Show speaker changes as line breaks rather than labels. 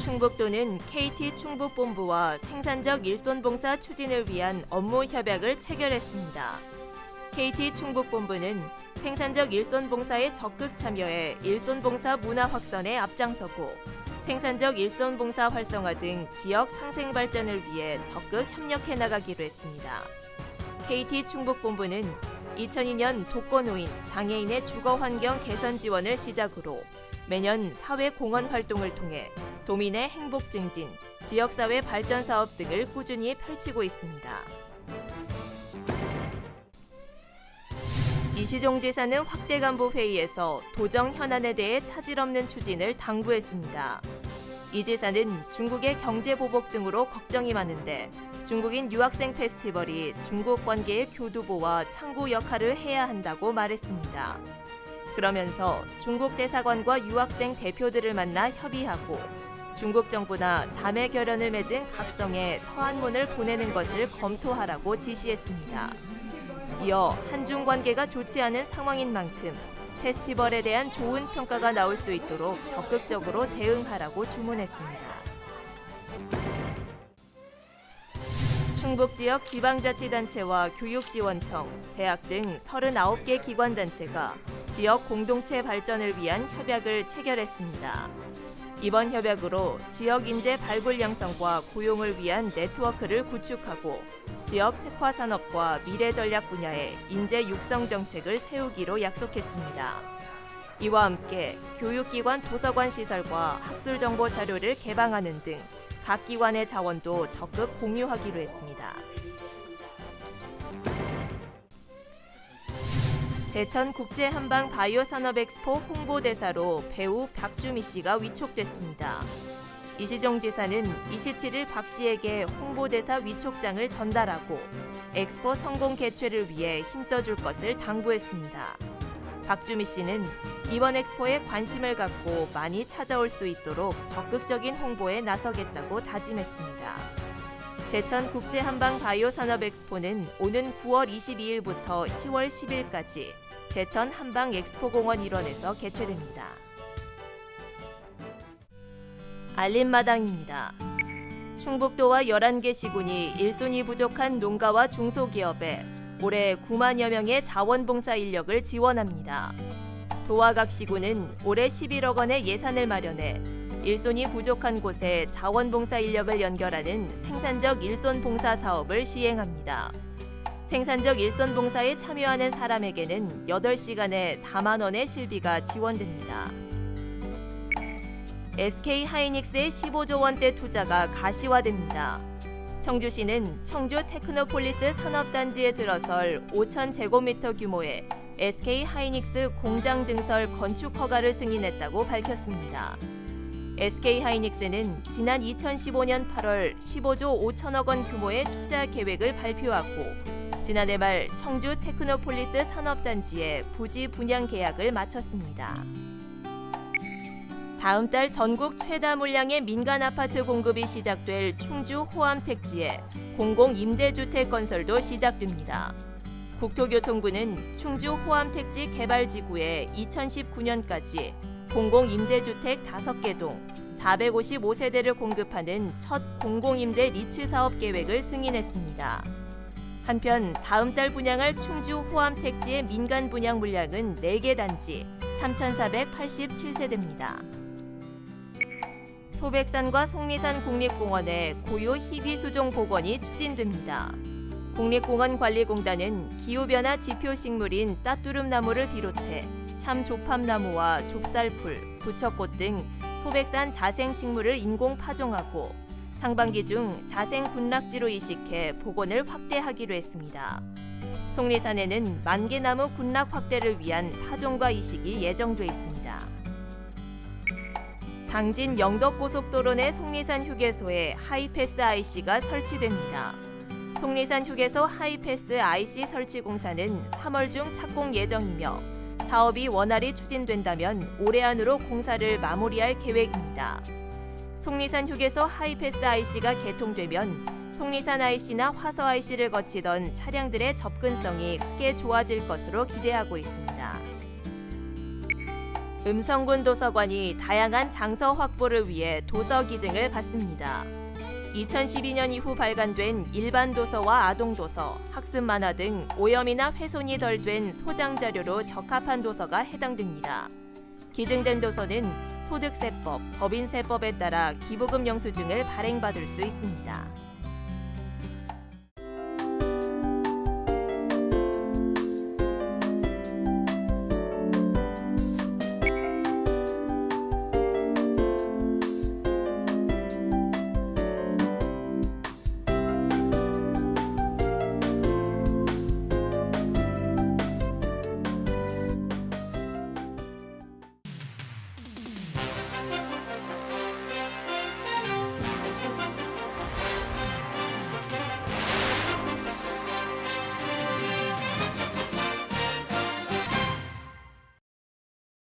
충북도는 KT 충북본부와 생산적 일손봉사 추진을 위한 업무 협약을 체결했습니다. KT 충북본부는 생산적 일손봉사에 적극 참여해 일손봉사 문화 확산에 앞장서고 생산적 일손봉사 활성화 등 지역 상생 발전을 위해 적극 협력해 나가기로 했습니다. KT 충북본부는 2002년 독거노인, 장애인의 주거 환경 개선 지원을 시작으로 매년 사회 공헌 활동을 통해 도민의 행복 증진, 지역사회 발전 사업 등을 꾸준히 펼치고 있습니다. 이시종 지사는 확대 간부 회의에서 도정 현안에 대해 차질 없는 추진을 당부했습니다. 이 지사는 중국의 경제 보복 등으로 걱정이 많은데 중국인 유학생 페스티벌이 중국 관계의 교두보와 창구 역할을 해야 한다고 말했습니다. 그러면서 중국 대사관과 유학생 대표들을 만나 협의하고 중국 정부나 자매 결연을 맺은 각성에 서한문을 보내는 것을 검토하라고 지시했습니다. 이어 한중 관계가 좋지 않은 상황인 만큼 페스티벌에 대한 좋은 평가가 나올 수 있도록 적극적으로 대응하라고 주문했습니다. 충북 지역 지방자치단체와 교육지원청, 대학 등 39개 기관단체가 지역 공동체 발전을 위한 협약을 체결했습니다. 이번 협약으로 지역 인재 발굴 양성과 고용을 위한 네트워크를 구축하고 지역 특화 산업과 미래 전략 분야의 인재 육성 정책을 세우기로 약속했습니다. 이와 함께 교육기관 도서관 시설과 학술 정보 자료를 개방하는 등 각 기관의 자원도 적극 공유하기로 했습니다. 제천 국제 한방 바이오 산업 엑스포 홍보대사로 배우 박주미 씨가 위촉됐습니다. 이시종 지사는 27일 박 씨에게 홍보대사 위촉장을 전달하고 엑스포 성공 개최를 위해 힘써줄 것을 당부했습니다. 박주미 씨는 이번 엑스포에 관심을 갖고 많이 찾아올 수 있도록 적극적인 홍보에 나서겠다고 다짐했습니다. 제천 국제 한방 바이오 산업 엑스포는 오는 9월 22일부터 10월 10일까지 제천 한방 엑스포공원 일원에서 개최됩니다. 알림마당입니다. 충북도와 11개 시군이 일손이 부족한 농가와 중소기업에 올해 9만여 명의 자원봉사 인력을 지원합니다. 도와 각 시군은 올해 11억 원의 예산을 마련해 일손이 부족한 곳에 자원봉사 인력을 연결하는 생산적 일손봉사 사업을 시행합니다. 생산적 일손봉사에 참여하는 사람에게는 8시간에 4만 원의 실비가 지원됩니다. SK하이닉스의 15조 원대 투자가 가시화됩니다. 청주시는 청주 테크노폴리스 산업단지에 들어설 5,000제곱미터 규모의 SK하이닉스 공장 증설 건축 허가를 승인했다고 밝혔습니다. SK하이닉스는 지난 2015년 8월 15조 5천억 원 규모의 투자 계획을 발표하고 지난해 말 청주 테크노폴리스 산업단지에 부지 분양 계약을 마쳤습니다. 다음 달 전국 최다 물량의 민간 아파트 공급이 시작될 충주 호암 택지에 공공임대주택 건설도 시작됩니다. 국토교통부는 충주 호암 택지 개발지구에 2019년까지 공공임대주택 5개 동 455세대를 공급하는 첫 공공임대 리츠 사업 계획을 승인했습니다. 한편 다음 달 분양할 충주 호암 택지의 민간 분양 물량은 4개 단지 3,487세대입니다. 소백산과 속리산 국립공원의 고유 희귀수종 복원이 추진됩니다. 국립공원관리공단은 기후변화 지표식물인 따뚜름나무를 비롯해 참조팝나무와 좁쌀풀, 부처꽃 등 소백산 자생식물을 인공 파종하고 상반기 중 자생 군락지로 이식해 복원을 확대하기로 했습니다. 속리산에는 만개나무 군락 확대를 위한 파종과 이식이 예정돼 있습니다. 당진 영덕고속도로 내 속리산 휴게소에 하이패스 IC가 설치됩니다. 속리산 휴게소 하이패스 IC 설치 공사는 3월 중 착공 예정이며 사업이 원활히 추진된다면 올해 안으로 공사를 마무리할 계획입니다. 속리산 휴게소 하이패스 IC가 개통되면 속리산 IC나 화서 IC를 거치던 차량들의 접근성이 크게 좋아질 것으로 기대하고 있습니다. 음성군 도서관이 다양한 장서 확보를 위해 도서 기증을 받습니다. 2012년 이후 발간된 일반 도서와 아동 도서, 학습 만화 등 오염이나 훼손이 덜 된 소장 자료로 적합한 도서가 해당됩니다. 기증된 도서는 소득세법, 법인세법에 따라 기부금 영수증을 발행받을 수 있습니다.